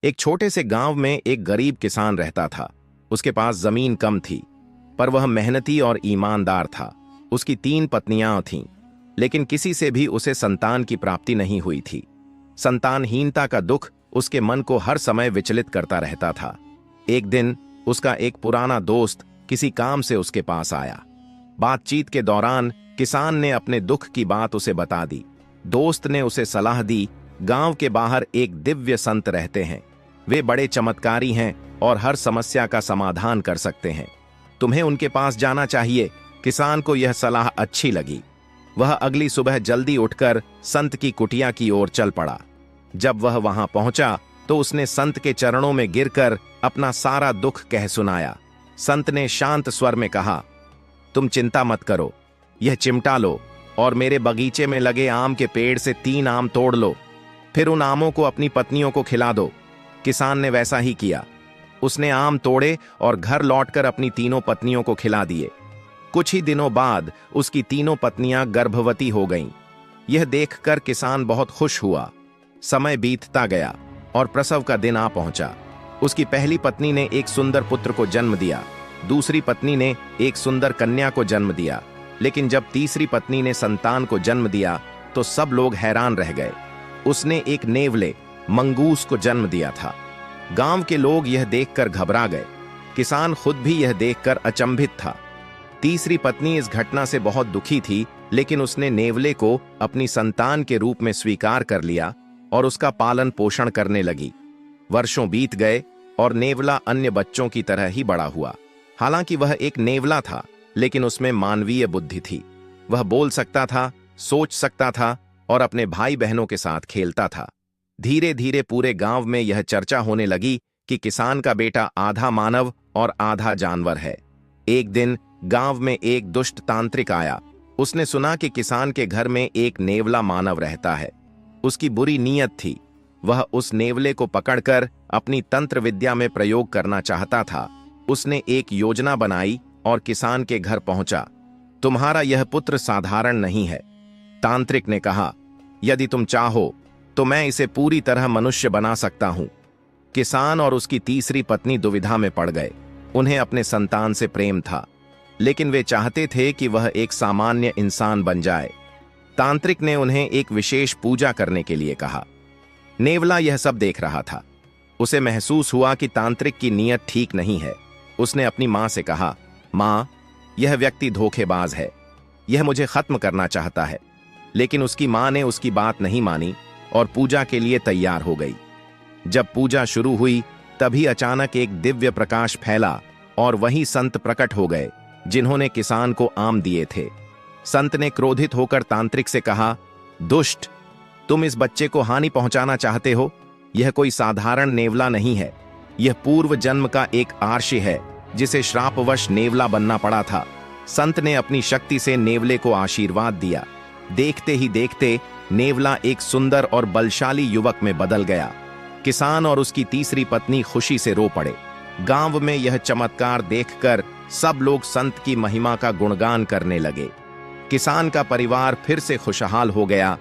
एक छोटे से गांव में एक गरीब किसान रहता था। उसके पास जमीन कम थी, पर वह मेहनती और ईमानदार था। उसकी 3 पत्नियां थीं, लेकिन किसी से भी उसे संतान की प्राप्ति नहीं हुई थी। संतानहीनता का दुख उसके मन को हर समय विचलित करता रहता था। एक दिन उसका एक पुराना दोस्त किसी काम से उसके पास आया। बातचीत के दौरान किसान ने अपने दुख की बात उसे बता दी। दोस्त ने उसे सलाह दी, गांव के बाहर एक दिव्य संत रहते हैं। वे बड़े चमत्कारी हैं और हर समस्या का समाधान कर सकते हैं। तुम्हें उनके पास जाना चाहिए। किसान को यह सलाह अच्छी लगी। वह अगली सुबह जल्दी उठकर संत की कुटिया की ओर चल पड़ा। जब वह वहां पहुंचा तो उसने संत के चरणों में गिरकर अपना सारा दुख कह सुनाया। संत ने शांत स्वर में कहा, तुम चिंता मत करो, यह चिमटा लो और मेरे बगीचे में लगे आम के पेड़ से 3 आम तोड़ लो, फिर उन आमों को अपनी पत्नियों को खिला दो। किसान ने वैसा ही किया। उसने आम तोड़े और घर लौटकर अपनी 3 पत्नियों को खिला दिए। कुछ ही दिनों बाद उसकी 3 पत्नियां गर्भवती हो गईं। यह देखकर किसान बहुत खुश हुआ। समय बीतता गया और प्रसव का दिन आ पहुंचा। उसकी पहली पत्नी ने एक सुंदर पुत्र को जन्म दिया। दूसरी पत्नी ने एक सुंदर कन्या को जन्म दिया। लेकिन जब तीसरी पत्नी ने संतान को जन्म दिया तो सब लोग हैरान रह गए। उसने एक नेवले मंगूस को जन्म दिया था। गांव के लोग यह देखकर घबरा गए। किसान खुद भी यह देखकर अचंभित था। तीसरी पत्नी इस घटना से बहुत दुखी थी, लेकिन उसने नेवले को अपनी संतान के रूप में स्वीकार कर लिया और उसका पालन पोषण करने लगी। वर्षों बीत गए और नेवला अन्य बच्चों की तरह ही बड़ा हुआ। हालांकि वह एक नेवला था, लेकिन उसमें मानवीय बुद्धि थी। वह बोल सकता था, सोच सकता था और अपने भाई बहनों के साथ खेलता था। धीरे धीरे पूरे गांव में यह चर्चा होने लगी कि किसान का बेटा आधा मानव और आधा जानवर है। एक दिन गांव में एक दुष्ट तांत्रिक आया। उसने सुना कि किसान के घर में एक नेवला मानव रहता है। उसकी बुरी नीयत थी। वह उस नेवले को पकड़कर अपनी तंत्र विद्या में प्रयोग करना चाहता था। उसने एक योजना बनाई और किसान के घर पहुंचा। तुम्हारा यह पुत्र साधारण नहीं है, तांत्रिक ने कहा। यदि तुम चाहो तो मैं इसे पूरी तरह मनुष्य बना सकता हूं। किसान और उसकी तीसरी पत्नी दुविधा में पड़ गए। उन्हें अपने संतान से प्रेम था, लेकिन वे चाहते थे कि वह एक सामान्य इंसान बन जाए। तांत्रिक ने उन्हें एक विशेष पूजा करने के लिए कहा। नेवला यह सब देख रहा था। उसे महसूस हुआ कि तांत्रिक की नीयत ठीक नहीं है। उसने अपनी मां से कहा, मां, यह व्यक्ति धोखेबाज है। यह मुझे खत्म करना चाहता है। लेकिन उसकी मां ने उसकी बात नहीं मानी और पूजा के लिए तैयार हो गई। जब पूजा शुरू हुई तभी अचानक एक दिव्य प्रकाश फैला और वही संत प्रकट हो गए जिन्होंने किसान को आम दिए थे। संत ने क्रोधित होकर तांत्रिक से कहा, दुष्ट, तुम इस बच्चे को हानि पहुंचाना चाहते हो। यह कोई साधारण नेवला नहीं है। यह पूर्व जन्म का एक आर्षि है जिसे श्रापवश नेवला बनना पड़ा था। संत ने अपनी शक्ति से नेवले को आशीर्वाद दिया। देखते ही देखते नेवला एक सुंदर और बलशाली युवक में बदल गया। किसान और उसकी तीसरी पत्नी खुशी से रो पड़े। गांव में यह चमत्कार देखकर सब लोग संत की महिमा का गुणगान करने लगे। किसान का परिवार फिर से खुशहाल हो गया